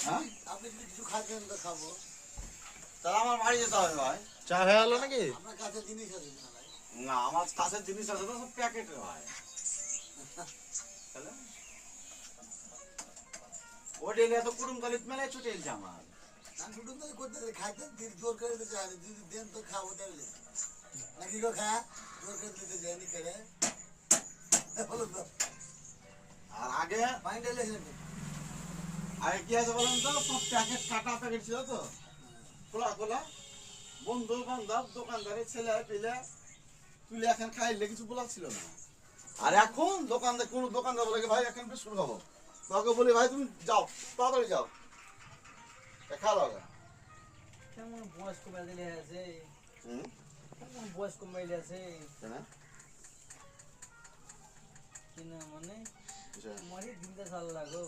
হ্যাঁ আপনি যদি কিছু খাচ্ছেন তো খাবো। তাহলে আমার বাড়ি যেতে হবে ভাই। চা হয়ে গেল নাকি? আপনার কাছে জিনিস আছে না ভাই? না আমার কাছের জিনিস আছে তো সব প্যাকেটের ভাই। তাহলে ও ডেলি এত কুড়ুম কালিত মেলায় ছুটে এলছে আমার। আমি শুটুম তো করতে খাইতেন জোর করে দিতে চাই যদি দেন তো খাবো তাহলে নাকি গো খা জোর করে দিতে যায়নি করে বলো তো আর আগে পানি ঢেলে আগে কি আছে বলেন তো সব প্যাকেট কাটা প্যাকেট ছিল তো খোলা খোলা বন্ধু বান্ধব দোকানদারের ছেলে পেলে তুলে এখন খাইলে কিছু বলা ছিল না। আর এখন দোকানদার কোনো দোকানদার বলে ভাই এখন বিস্কুট খাবো তোকে বলি ভাই তুমি যাও তাড়াতাড়ি যাও খাওয়া কেমন বয়স্ক মেলে আছে হুম কেমন বয়স্ক মেলে আছে কেনা কিনা মানে বুঝা মারি দিনটা সাল লাগো